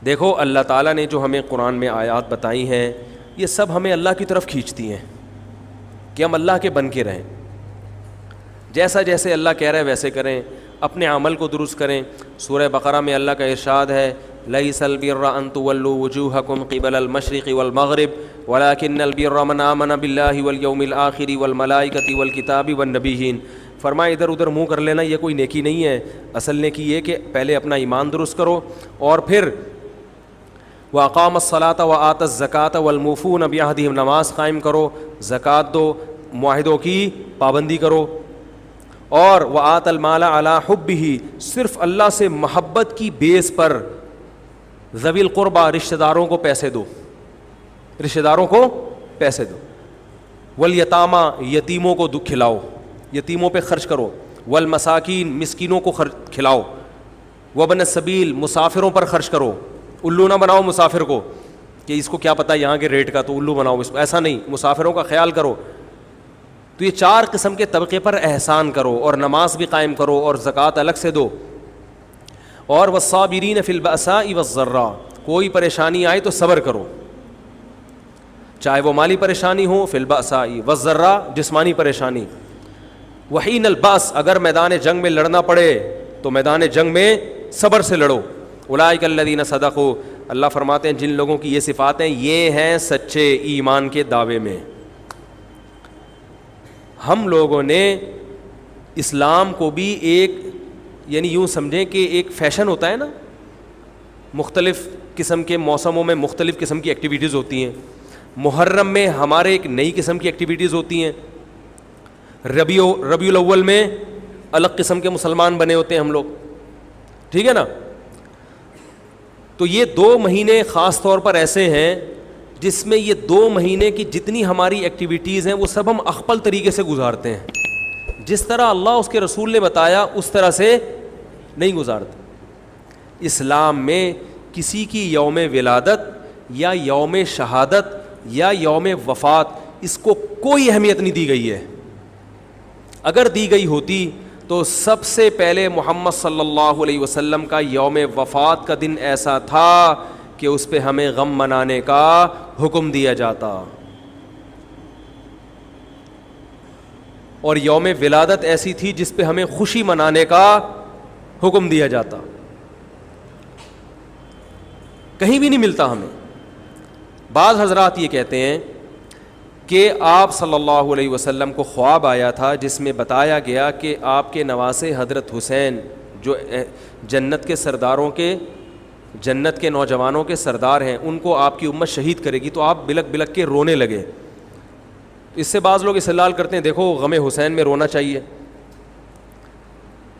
دیکھو اللہ تعالیٰ نے جو ہمیں قرآن میں آیات بتائی ہیں یہ سب ہمیں اللہ کی طرف کھینچتی ہیں کہ ہم اللہ کے بن کے رہیں, جیسا جیسے اللہ کہہ رہا ہے ویسے کریں, اپنے عمل کو درست کریں. سورہ بقرہ میں اللہ کا ارشاد ہے لیس البر ان تولوا وجوہکم قبل المشرق والمغرب ولکن البر من آمن باللہ والیوم الآخر والملائکۃ والکتاب والنبیین. فرمایا ادھر ادھر منہ کر لینا یہ کوئی نیکی نہیں ہے, اصل نیکی یہ کہ پہلے اپنا ایمان درست کرو اور پھر وَأَقَامَ الصَّلَاةَ وَآتَى الزَّكَاةَ وَالْمُوفُونَ بِعَهْدِهِمْ, نماز قائم کرو, زکوٰۃ دو, معاہدوں کی پابندی کرو, اور وَآتَى الْمَالَ عَلَى حُبِّهِ, صرف اللہ سے محبت کی بیس پر ذوی القربہ رشتہ داروں کو پیسے دو, رشتہ داروں کو پیسے دو. والیتامى, یتیموں کو کھلاؤ, یتیموں پہ خرچ کرو. والمساکین, مسکینوں کو کھلاؤ. وابن السبیل, مسافروں پر خرچ کرو. الو نہ بناؤ مسافر کو کہ اس کو کیا پتہ یہاں کے ریٹ کا تو الو بناؤ اس کو, ایسا نہیں, مسافروں کا خیال کرو. تو یہ 4 قسم کے طبقے پر احسان کرو, اور نماز بھی قائم کرو, اور زکوٰۃ الگ سے دو. اور والصابرین فی البأساء والضراء, کوئی پریشانی آئے تو صبر کرو, چاہے وہ مالی پریشانی ہو, فی البأساء والضراء جسمانی پریشانی. وحین الباس, اگر میدان جنگ میں لڑنا پڑے تو میدان جنگ میں صبر سے لڑو. اولئک الذین صدقوا, اللہ فرماتے ہیں جن لوگوں کی یہ صفات ہیں یہ ہیں سچے ایمان کے دعوے میں. ہم لوگوں نے اسلام کو بھی ایک, یعنی یوں سمجھیں کہ ایک فیشن ہوتا ہے نا, مختلف قسم کے موسموں میں مختلف قسم کی ایکٹیویٹیز ہوتی ہیں. محرم میں ہمارے ایک نئی قسم کی ایکٹیویٹیز ہوتی ہیں, ربیع الاول میں الگ قسم کے مسلمان بنے ہوتے ہیں ہم لوگ, ٹھیک ہے نا. تو یہ 2 مہینے خاص طور پر ایسے ہیں جس میں یہ 2 مہینے کی جتنی ہماری ایکٹیویٹیز ہیں وہ سب ہم اخپل طریقے سے گزارتے ہیں, جس طرح اللہ اس کے رسول نے بتایا اس طرح سے نہیں گزارتے. اسلام میں کسی کی یوم ولادت یا یوم شہادت یا یوم وفات اس کو کوئی اہمیت نہیں دی گئی ہے. اگر دی گئی ہوتی تو سب سے پہلے محمد صلی اللہ علیہ وسلم کا یوم وفات کا دن ایسا تھا کہ اس پہ ہمیں غم منانے کا حکم دیا جاتا, اور یوم ولادت ایسی تھی جس پہ ہمیں خوشی منانے کا حکم دیا جاتا. کہیں بھی نہیں ملتا ہمیں. بعض حضرات یہ کہتے ہیں کہ آپ صلی اللہ علیہ وسلم کو خواب آیا تھا جس میں بتایا گیا کہ آپ کے نواسے حضرت حسین جو جنت کے سرداروں کے, جنت کے نوجوانوں کے سردار ہیں, ان کو آپ کی امت شہید کرے گی. تو آپ بلک بلک کے رونے لگے. اس سے بعض لوگ استدلال کرتے ہیں دیکھو غم حسین میں رونا چاہیے.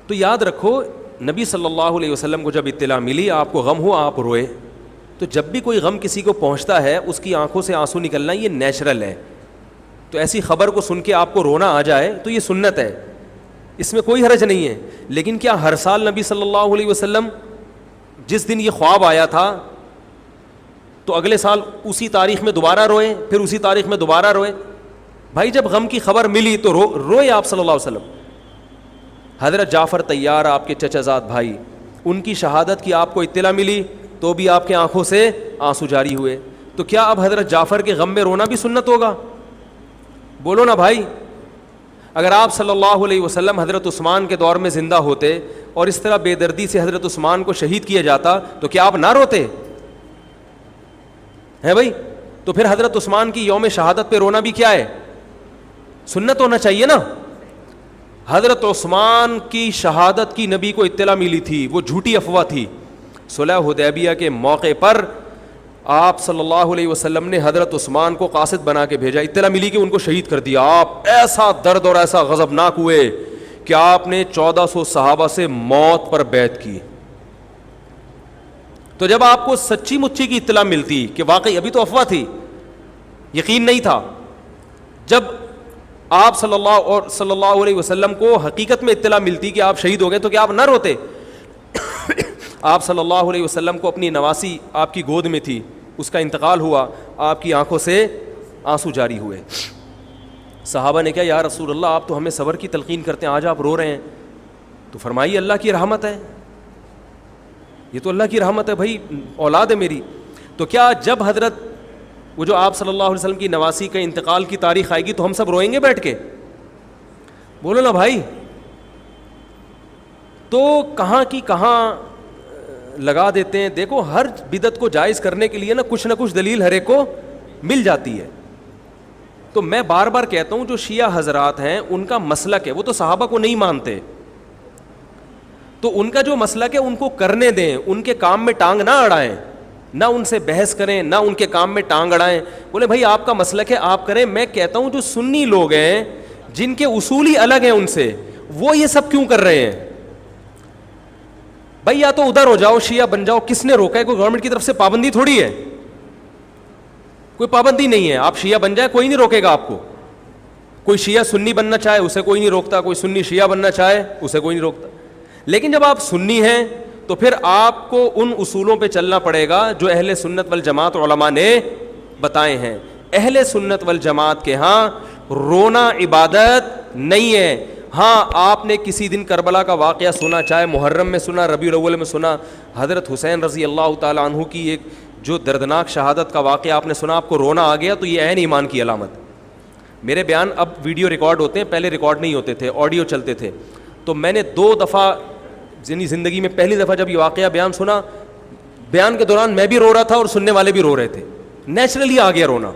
تو یاد رکھو نبی صلی اللہ علیہ وسلم کو جب اطلاع ملی آپ کو غم ہوا آپ روئے, تو جب بھی کوئی غم کسی کو پہنچتا ہے اس کی آنکھوں سے آنسو نکلنا یہ نیچرل ہے. تو ایسی خبر کو سن کے آپ کو رونا آ جائے تو یہ سنت ہے, اس میں کوئی حرج نہیں ہے. لیکن کیا ہر سال نبی صلی اللہ علیہ وسلم جس دن یہ خواب آیا تھا تو اگلے سال اسی تاریخ میں دوبارہ روئے, پھر اسی تاریخ میں دوبارہ روئے؟ بھائی جب غم کی خبر ملی تو روئے آپ صلی اللہ علیہ وسلم. حضرت جعفر طیار آپ کے چچا زاد بھائی, ان کی شہادت کی آپ کو اطلاع ملی تو بھی آپ کے آنکھوں سے آنسو جاری ہوئے. تو کیا اب حضرت جعفر کے غم میں رونا بھی سنت ہوگا؟ بولو نا بھائی. اگر آپ صلی اللہ علیہ وسلم حضرت عثمان کے دور میں زندہ ہوتے اور اس طرح بے دردی سے حضرت عثمان کو شہید کیا جاتا تو کیا آپ نہ روتے ہیں بھائی؟ تو پھر حضرت عثمان کی یوم شہادت پہ رونا بھی کیا ہے؟ سنت ہونا چاہیے نا. حضرت عثمان کی شہادت کی نبی کو اطلاع ملی تھی, وہ جھوٹی افواہ تھی. صلح حدیبیہ کے موقع پر آپ صلی اللہ علیہ وسلم نے حضرت عثمان کو قاصد بنا کے بھیجا, اطلاع ملی کہ ان کو شہید کر دیا. آپ ایسا درد اور ایسا غضبناک ہوئے کہ آپ نے 1400 صحابہ سے موت پر بیعت کی. تو جب آپ کو سچی مچی کی اطلاع ملتی کہ واقعی ابھی تو افواہ تھی, یقین نہیں تھا, جب آپ صلی اللہ علیہ وسلم کو حقیقت میں اطلاع ملتی کہ آپ شہید ہو گئے تو کیا آپ نہ روتے؟ آپ صلی اللہ علیہ وسلم کو اپنی نواسی آپ کی گود میں تھی, اس کا انتقال ہوا, آپ کی آنکھوں سے آنسو جاری ہوئے. صحابہ نے کہا یا رسول اللہ آپ تو ہمیں صبر کی تلقین کرتے ہیں, آج آپ رو رہے ہیں. تو فرمائیے اللہ کی رحمت ہے. یہ تو اللہ کی رحمت ہے بھائی، اولاد ہے میری. تو کیا جب حضرت وہ جو آپ صلی اللہ علیہ وسلم کی نواسی کا انتقال کی تاریخ آئے گی تو ہم سب روئیں گے بیٹھ کے؟ بولو نا بھائی. تو کہاں کی کہاں لگا دیتے ہیں. دیکھو ہر بدعت کو جائز کرنے کے لیے نا کچھ دلیل ہر ایک کو مل جاتی ہے. تو میں بار بار کہتا ہوں جو شیعہ حضرات ہیں ان کا مسلک ہے، وہ تو صحابہ کو نہیں مانتے، تو ان کا جو مسلک ہے ان کو کرنے دیں، ان کے کام میں ٹانگ نہ اڑائیں، نہ ان سے بحث کریں، نہ ان کے کام میں ٹانگ اڑائیں. بولے بھائی آپ کا مسلک ہے آپ کریں. میں کہتا ہوں جو سنی لوگ ہیں جن کے اصول ہی الگ ہیں ان سے، وہ یہ سب کیوں کر رہے ہیں؟ بھائی یا تو ادھر ہو جاؤ، شیعہ بن جاؤ. کس نے روکا ہے؟ کوئی گورنمنٹ کی طرف سے پابندی تھوڑی ہے، کوئی پابندی نہیں ہے. آپ شیعہ بن جائے، کوئی نہیں روکے گا آپ کو. کوئی شیعہ سنی بننا چاہے اسے کوئی نہیں روکتا، کوئی سنی شیعہ بننا چاہے اسے کوئی نہیں روکتا. لیکن جب آپ سنی ہیں تو پھر آپ کو ان اصولوں پہ چلنا پڑے گا جو اہل سنت والجماعت علماء نے بتائے ہیں. اہل سنت والجماعت کے ہاں رونا عبادت نہیں ہے. ہاں آپ نے کسی دن کربلا کا واقعہ سنا، چاہے محرم میں سنا، ربیع الاول میں سنا، حضرت حسین رضی اللہ تعالیٰ عنہ کی ایک جو دردناک شہادت کا واقعہ آپ نے سنا، آپ کو رونا آ گیا، تو یہ عین ایمان کی علامت. میرے بیان اب ویڈیو ریکارڈ ہوتے ہیں، پہلے ریکارڈ نہیں ہوتے تھے، آڈیو چلتے تھے. تو میں نے 2 دفعہ زندگی میں پہلی دفعہ جب یہ واقعہ بیان سنا، بیان کے دوران میں بھی رو رہا تھا اور سننے والے بھی رو رہے تھے. نیچرلی آ گیا رونا.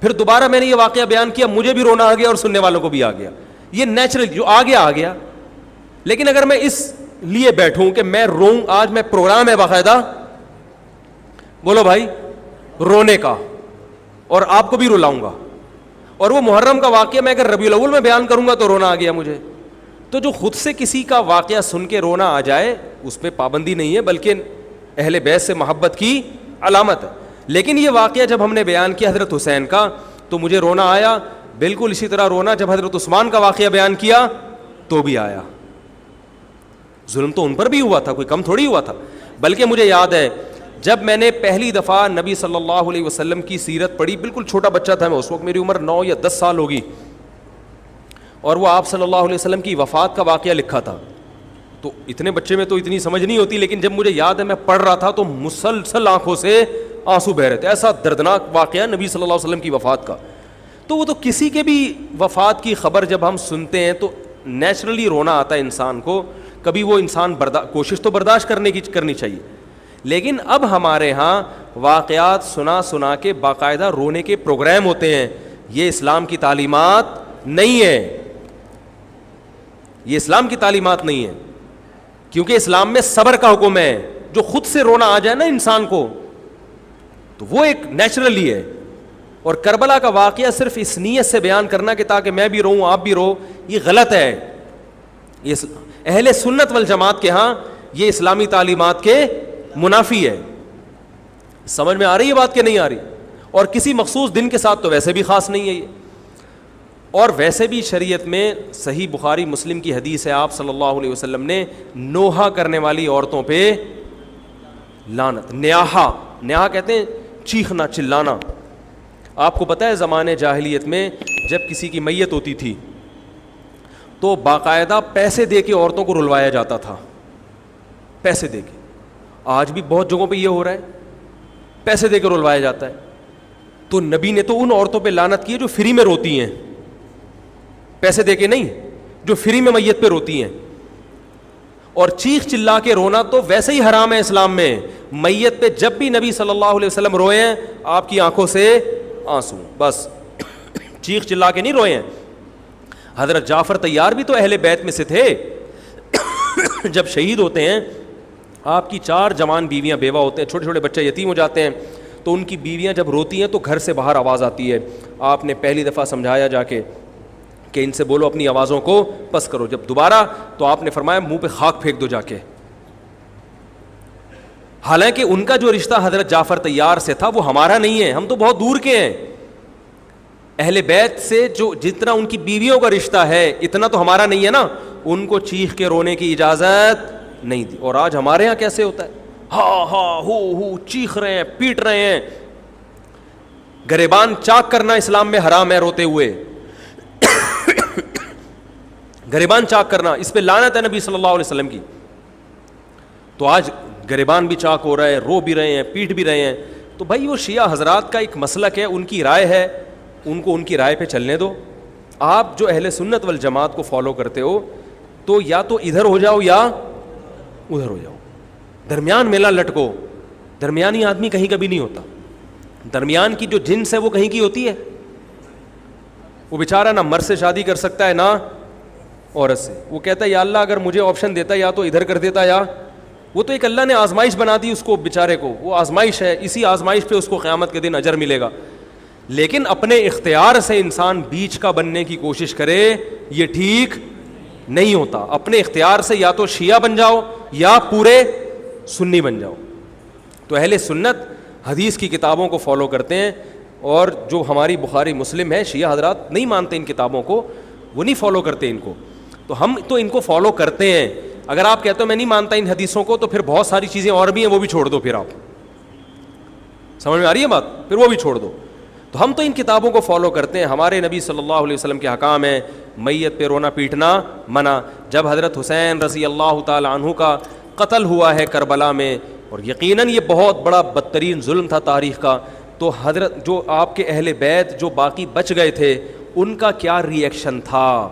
پھر دوبارہ میں نے یہ واقعہ بیان کیا، مجھے بھی رونا آ گیا اور سننے والوں کو بھی آ گیا. یہ نیچرل جو آ گیا. لیکن اگر میں اس لیے بیٹھوں کہ میں روؤں، آج میں پروگرام ہے باقاعدہ، بولو بھائی، رونے کا، اور آپ کو بھی رلاؤں گا. اور وہ محرم کا واقعہ میں اگر ربیع الاول میں بیان کروں گا تو رونا آ گیا مجھے. تو جو خود سے کسی کا واقعہ سن کے رونا آ جائے اس پہ پابندی نہیں ہے، بلکہ اہل بیت سے محبت کی علامت ہے. لیکن یہ واقعہ جب ہم نے بیان کیا حضرت حسین کا تو مجھے رونا آیا. بالکل اسی طرح رونا جب حضرت عثمان کا واقعہ بیان کیا تو بھی آیا. ظلم تو ان پر بھی ہوا تھا، کوئی کم تھوڑی ہوا تھا. بلکہ مجھے یاد ہے جب میں نے پہلی دفعہ نبی صلی اللہ علیہ وسلم کی سیرت پڑھی، بالکل چھوٹا بچہ تھا میں اس وقت، میری عمر 9 یا 10 سال ہوگی، اور وہ آپ صلی اللہ علیہ وسلم کی وفات کا واقعہ لکھا تھا. تو اتنے بچے میں تو اتنی سمجھ نہیں ہوتی، لیکن جب مجھے یاد ہے میں پڑھ رہا تھا تو مسلسل آنکھوں سے آنسو بہ رہے تھے. ایسا دردناک واقعہ نبی صلی اللہ علیہ وسلم کی وفات کا. تو وہ تو کسی کے بھی وفات کی خبر جب ہم سنتے ہیں تو نیچرلی رونا آتا ہے انسان کو. کبھی وہ انسان کوشش تو برداشت کرنی چاہیے. لیکن اب ہمارے ہاں واقعات سنا کے باقاعدہ رونے کے پروگرام ہوتے ہیں. یہ اسلام کی تعلیمات نہیں ہے، یہ اسلام کی تعلیمات نہیں ہے. کیونکہ اسلام میں صبر کا حکم ہے. جو خود سے رونا آ جائے نا انسان کو تو وہ ایک نیچرلی ہے. اور کربلا کا واقعہ صرف اس نیت سے بیان کرنا کہ تاکہ میں بھی روؤں آپ بھی رو، یہ غلط ہے. یہ اہل سنت والجماعت کے ہاں یہ اسلامی تعلیمات کے منافی ہے. سمجھ میں آ رہی ہے بات کہ نہیں آ رہی؟ اور کسی مخصوص دن کے ساتھ تو ویسے بھی خاص نہیں ہے یہ. اور ویسے بھی شریعت میں صحیح بخاری مسلم کی حدیث ہے، آپ صلی اللہ علیہ وسلم نے نوحہ کرنے والی عورتوں پہ لعنت. نیاحہ کہتے ہیں چیخنا چلانا. آپ کو پتہ ہے زمانے جاہلیت میں جب کسی کی میت ہوتی تھی تو باقاعدہ پیسے دے کے عورتوں کو رلوایا جاتا تھا، پیسے دے کے. آج بھی بہت جگہوں پہ یہ ہو رہا ہے، پیسے دے کے رلوایا جاتا ہے. تو نبی نے تو ان عورتوں پہ لعنت کی ہے جو فری میں روتی ہیں، پیسے دے کے نہیں، جو فری میں میت پہ روتی ہیں. اور چیخ چلا کے رونا تو ویسے ہی حرام ہے اسلام میں. میت پہ جب بھی نبی صلی اللہ علیہ وسلم روئے ہیں آپ کی آنکھوں سے آنسو، بس چیخ چلا کے نہیں روئے ہیں. حضرت جعفر طیار بھی تو اہل بیت میں سے تھے. جب شہید ہوتے ہیں آپ کی 4 جوان بیویاں بیوہ ہوتے ہیں، چھوٹے چھوٹے بچے یتیم ہو جاتے ہیں، تو ان کی بیویاں جب روتی ہیں تو گھر سے باہر آواز آتی ہے. آپ نے پہلی دفعہ سمجھایا جا کے کہ ان سے بولو اپنی آوازوں کو پس کرو. جب دوبارہ تو آپ نے فرمایا منہ پہ خاک پھینک دو جا کے. حالانکہ ان کا جو رشتہ حضرت جعفر طیار سے تھا وہ ہمارا نہیں ہے، ہم تو بہت دور کے ہیں. اہل بیت سے جو جتنا ان کی بیویوں کا رشتہ ہے اتنا تو ہمارا نہیں ہے نا. ان کو چیخ کے رونے کی اجازت نہیں دی. اور آج ہمارے یہاں کیسے ہوتا ہے، ہا ہو چیخ رہے ہیں، پیٹ رہے ہیں. گریبان چاک کرنا اسلام میں حرام ہے روتے ہوئے. گریبان چاک کرنا اس پہ لعنت ہے نبی صلی اللہ علیہ وسلم کی. تو آج گریبان بھی چاک ہو رہا ہے, رو بھی رہے ہیں, پیٹ بھی رہے ہیں. تو بھائی وہ شیعہ حضرات کا ایک مسلک ہے, ان کی رائے ہے, ان کو ان کی رائے پہ چلنے دو. آپ جو اہل سنت والجماعت کو فالو کرتے ہو تو یا تو ادھر ہو جاؤ یا ادھر ہو جاؤ, درمیان میلہ لٹکو. درمیانی آدمی کہیں کبھی نہیں ہوتا. درمیان کی جو جنس ہے وہ کہیں کی ہوتی ہے. وہ بیچارہ نہ مرد سے شادی کر سکتا ہے نہ عورت سے. وہ کہتا ہے یا اللہ اگر مجھے آپشن دیتا یا تو ادھر کر دیتا, یا وہ تو ایک اللہ نے آزمائش بنا دی اس کو بیچارے کو, وہ آزمائش ہے, اسی آزمائش پہ اس کو قیامت کے دن اجر ملے گا. لیکن اپنے اختیار سے انسان بیچ کا بننے کی کوشش کرے یہ ٹھیک نہیں ہوتا. اپنے اختیار سے یا تو شیعہ بن جاؤ یا پورے سنی بن جاؤ. تو اہل سنت حدیث کی کتابوں کو فالو کرتے ہیں, اور جو ہماری بخاری مسلم ہے شیعہ حضرات نہیں مانتے ان کتابوں کو, وہ نہیں فالو کرتے ان کو. تو ہم تو ان کو فالو کرتے ہیں. اگر آپ کہتے ہو میں نہیں مانتا ان حدیثوں کو, تو پھر بہت ساری چیزیں اور بھی ہیں وہ بھی چھوڑ دو. پھر آپ سمجھ میں آ رہی ہے بات, پھر وہ بھی چھوڑ دو. تو ہم تو ان کتابوں کو فالو کرتے ہیں. ہمارے نبی صلی اللہ علیہ وسلم کے حکام ہیں, میت پہ رونا پیٹنا منع. جب حضرت حسین رضی اللہ تعالی عنہ کا قتل ہوا ہے کربلا میں, اور یقیناً یہ بہت بڑا بدترین ظلم تھا تاریخ کا, تو حضرت جو آپ کے اہل بیت جو باقی بچ گئے تھے ان کا کیا ری ایکشن تھا,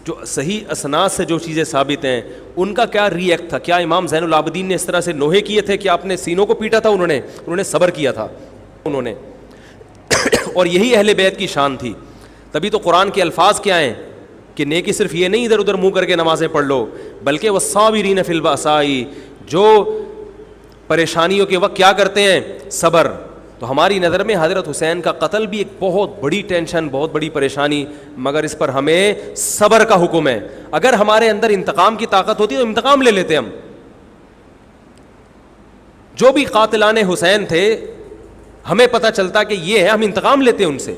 جو صحیح اسناد سے جو چیزیں ثابت ہیں ان کا کیا ری ایکٹ تھا. کیا امام زین العابدین نے اس طرح سے نوحے کیے تھے کہ آپ نے سینوں کو پیٹا تھا؟ انہوں نے صبر کیا تھا انہوں نے. اور یہی اہل بیت کی شان تھی. تبھی تو قرآن کے الفاظ کیا ہیں کہ نیکی صرف یہ نہیں ادھر ادھر منہ کر کے نمازیں پڑھ لو, بلکہ والصابرین فی البأساء, جو پریشانیوں کے وقت کیا کرتے ہیں, صبر. تو ہماری نظر میں حضرت حسین کا قتل بھی ایک بہت بڑی ٹینشن, بہت بڑی پریشانی, مگر اس پر ہمیں صبر کا حکم ہے. اگر ہمارے اندر انتقام کی طاقت ہوتی تو انتقام لے لیتے ہم. جو بھی قاتلان حسین تھے ہمیں پتہ چلتا کہ یہ ہے, ہم انتقام لیتے ان سے.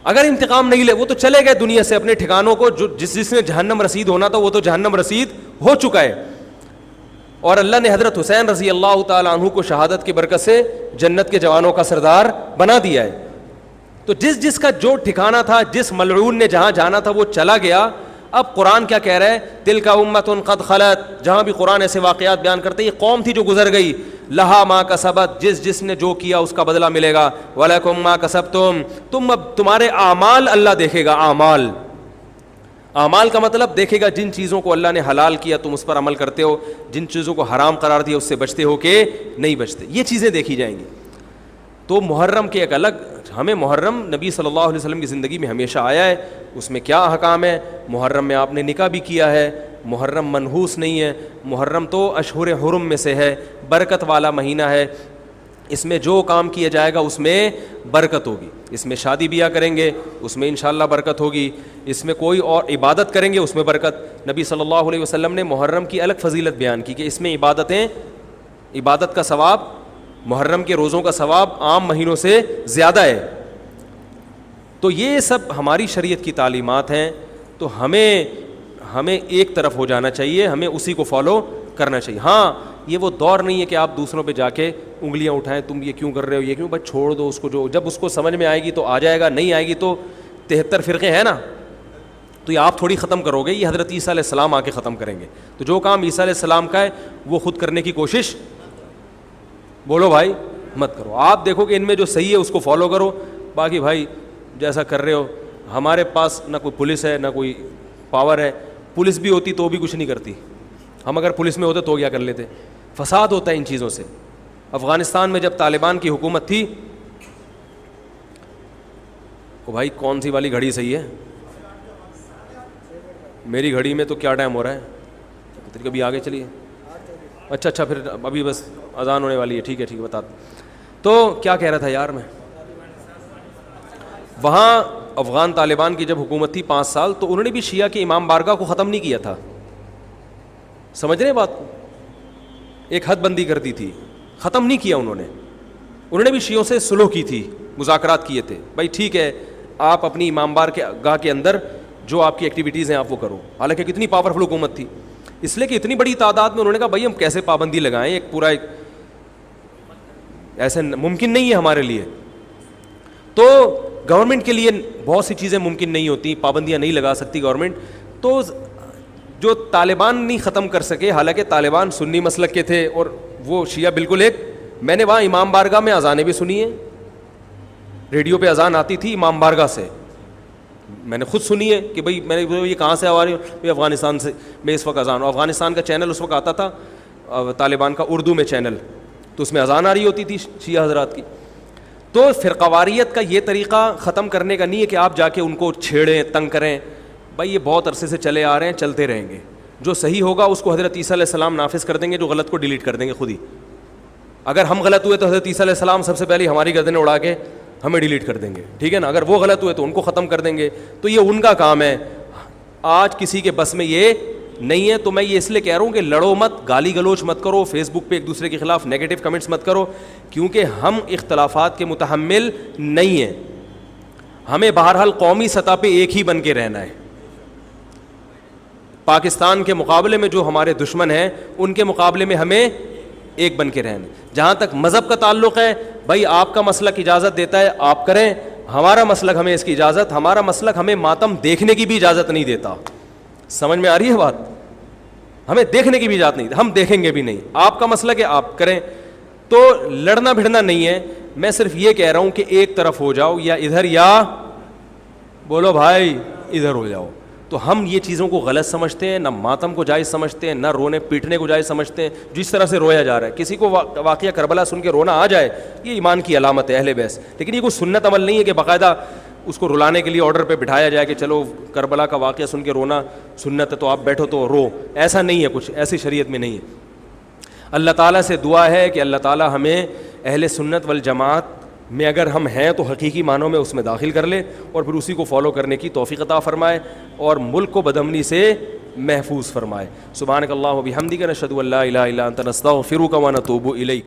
اگر انتقام نہیں لے, وہ تو چلے گئے دنیا سے اپنے ٹھکانوں کو, جو جس نے جہنم رسید ہونا تھا وہ تو جہنم رسید ہو چکا ہے. اور اللہ نے حضرت حسین رضی اللہ تعالی عنہ کو شہادت کی برکت سے جنت کے جوانوں کا سردار بنا دیا ہے. تو جس کا جو ٹھکانہ تھا, جس ملعون نے جہاں جانا تھا وہ چلا گیا. اب قرآن کیا کہہ رہا ہے, تلک امۃ قد خلت. جہاں بھی قرآن ایسے واقعات بیان کرتے, یہ قوم تھی جو گزر گئی, لہا ما کسبت, جس نے جو کیا اس کا بدلہ ملے گا, ولکم ما کسبتم, تم اب تمہارے اعمال اللہ دیکھے گا. اعمال کا مطلب دیکھے گا جن چیزوں کو اللہ نے حلال کیا تم اس پر عمل کرتے ہو, جن چیزوں کو حرام قرار دیا اس سے بچتے ہو کہ نہیں بچتے, یہ چیزیں دیکھی جائیں گی. تو محرم کے ایک الگ, ہمیں محرم نبی صلی اللہ علیہ وسلم کی زندگی میں ہمیشہ آیا ہے, اس میں کیا احکام ہے. محرم میں آپ نے نکاح بھی کیا ہے, محرم منحوس نہیں ہے, محرم تو اشہر حرم میں سے ہے, برکت والا مہینہ ہے. اس میں جو کام کیا جائے گا اس میں برکت ہوگی. اس میں شادی بیاہ کریں گے اس میں انشاءاللہ برکت ہوگی, اس میں کوئی اور عبادت کریں گے اس میں برکت. نبی صلی اللہ علیہ وسلم نے محرم کی الگ فضیلت بیان کی کہ اس میں عبادت کا ثواب, محرم کے روزوں کا ثواب عام مہینوں سے زیادہ ہے. تو یہ سب ہماری شریعت کی تعلیمات ہیں. تو ہمیں ایک طرف ہو جانا چاہیے, ہمیں اسی کو فالو کرنا چاہیے. ہاں یہ وہ دور نہیں ہے کہ آپ دوسروں پہ جا کے انگلیاں اٹھائیں, تم یہ کیوں کر رہے ہو, یہ کیوں, بس چھوڑ دو اس کو, جو جب اس کو سمجھ میں آئے گی تو آ جائے گا, نہیں آئے گی تو 73 فرقے ہیں نا, تو یہ آپ تھوڑی ختم کرو گے, یہ حضرت عیسیٰ علیہ السلام آ کے ختم کریں گے. تو جو کام عیسیٰ علیہ السلام کا ہے وہ خود کرنے کی کوشش, بولو بھائی, مت کرو. آپ دیکھو کہ ان میں جو صحیح ہے اس کو فالو کرو, باقی بھائی جیسا کر رہے ہو. ہمارے پاس نہ کوئی پولیس ہے نہ کوئی پاور ہے, پولیس بھی ہوتی تو بھی کچھ نہیں کرتی. ہم اگر پولیس میں ہوتے تو کیا کر لیتے. فساد ہوتا ہے ان چیزوں سے. افغانستان میں جب طالبان کی حکومت تھی, او بھائی کون سی والی گھڑی صحیح ہے, میری گھڑی میں تو کیا ٹائم ہو رہا ہے, کبھی آگے چلیے. اچھا پھر ابھی بس اذان ہونے والی ہے, ٹھیک ہے بتا. تو کیا کہہ رہا تھا یار میں, وہاں افغان طالبان کی جب حکومت تھی 5 سال, تو انہوں نے بھی شیعہ کے امام بارگاہ کو ختم نہیں کیا تھا. سمجھ رہے بات کو, ایک حد بندی کر دی تھی, ختم نہیں کیا انہوں نے بھی شیعوں سے صلح کی تھی, مذاکرات کیے تھے. بھائی ٹھیک ہے آپ اپنی امام بارگاہ کے اندر جو آپ کی ایکٹیویٹیز ہیں آپ وہ کرو. حالانکہ کتنی پاورفل حکومت تھی, اس لیے کہ اتنی بڑی تعداد میں انہوں نے کہا بھائی ہم کیسے پابندی لگائیں, ایک پورا ایسے ممکن نہیں ہے ہمارے لیے. تو گورنمنٹ کے لیے بہت سی چیزیں ممکن نہیں ہوتی, پابندیاں نہیں لگا سکتی گورنمنٹ. تو جو طالبان نہیں ختم کر سکے، حالانکہ طالبان سنی مسلک کے تھے اور وہ شیعہ بالکل ایک. میں نے وہاں امام بارگاہ میں اذانیں بھی سنی ہیں، ریڈیو پہ اذان آتی تھی امام بارگاہ سے، میں نے خود سنی ہے کہ بھائی میں نے یہ کہاں سے آ رہی ہوں، افغانستان سے میں اس وقت اذان ہوں. افغانستان کا چینل اس وقت آتا تھا طالبان کا اردو میں چینل، تو اس میں اذان آ رہی ہوتی تھی شیعہ حضرات کی. تو فرقواریت کا یہ طریقہ ختم کرنے کا نہیں ہے کہ آپ جا کے ان کو چھیڑیں تنگ کریں. بھائی یہ بہت عرصے سے چلے آ رہے ہیں، چلتے رہیں گے. جو صحیح ہوگا اس کو حضرت عیسیٰ علیہ السلام نافذ کر دیں گے، جو غلط کو ڈیلیٹ کر دیں گے خود ہی. اگر ہم غلط ہوئے تو حضرت عیسیٰ علیہ السلام سب سے پہلے ہماری گردنیں اڑا کے ہمیں ڈیلیٹ کر دیں گے، ٹھیک ہے نا. اگر وہ غلط ہوئے تو ان کو ختم کر دیں گے. تو یہ ان کا کام ہے، آج کسی کے بس میں یہ نہیں ہے. تو میں یہ اس لیے کہہ رہا ہوں کہ لڑو مت، گالی گلوچ مت کرو، فیس بک پہ ایک دوسرے کے خلاف نیگیٹو کمنٹس مت کرو، کیونکہ ہم اختلافات کے متحمل نہیں ہیں. ہمیں بہرحال قومی سطح پہ ایک ہی بن کے رہنا ہے. پاکستان کے مقابلے میں جو ہمارے دشمن ہیں ان کے مقابلے میں ہمیں ایک بن کے رہنا. جہاں تک مذہب کا تعلق ہے، بھائی آپ کا مسلک اجازت دیتا ہے آپ کریں، ہمارا مسلک ہمیں اس کی اجازت، ہمارا مسلک ہمیں ماتم دیکھنے کی بھی اجازت نہیں دیتا. سمجھ میں آ رہی ہے بات؟ ہمیں دیکھنے کی بھی اجازت نہیں، ہم دیکھیں گے بھی نہیں. آپ کا مسلک ہے آپ کریں. تو لڑنا بھڑنا نہیں ہے. میں صرف یہ کہہ رہا ہوں کہ ایک طرف ہو جاؤ، یا ادھر یا بولو بھائی ادھر ہو جاؤ. تو ہم یہ چیزوں کو غلط سمجھتے ہیں، نہ ماتم کو جائز سمجھتے ہیں، نہ رونے پیٹنے کو جائز سمجھتے ہیں. جس طرح سے رویا جا رہا ہے، کسی کو واقعہ کربلا سن کے رونا آ جائے، یہ ایمان کی علامت ہے اہل بیت. لیکن یہ کوئی سنت عمل نہیں ہے کہ باقاعدہ اس کو رلانے کے لیے آرڈر پہ بٹھایا جائے کہ چلو کربلا کا واقعہ سن کے رونا سنت ہے تو آپ بیٹھو تو رو. ایسا نہیں ہے، کچھ ایسی شریعت میں نہیں ہے. اللہ تعالیٰ سے دعا ہے کہ اللہ تعالیٰ ہمیں اہل سنت والجماعت میں اگر ہم ہیں تو حقیقی معنوں میں اس میں داخل کر لے، اور پھر اسی کو فالو کرنے کی توفیق عطا فرمائے، اور ملک کو بدامنی سے محفوظ فرمائے. سبحانک اللہم و بحمدک، نشہد ان لا الہ الا انت، نستغفرک و نتوب الیک.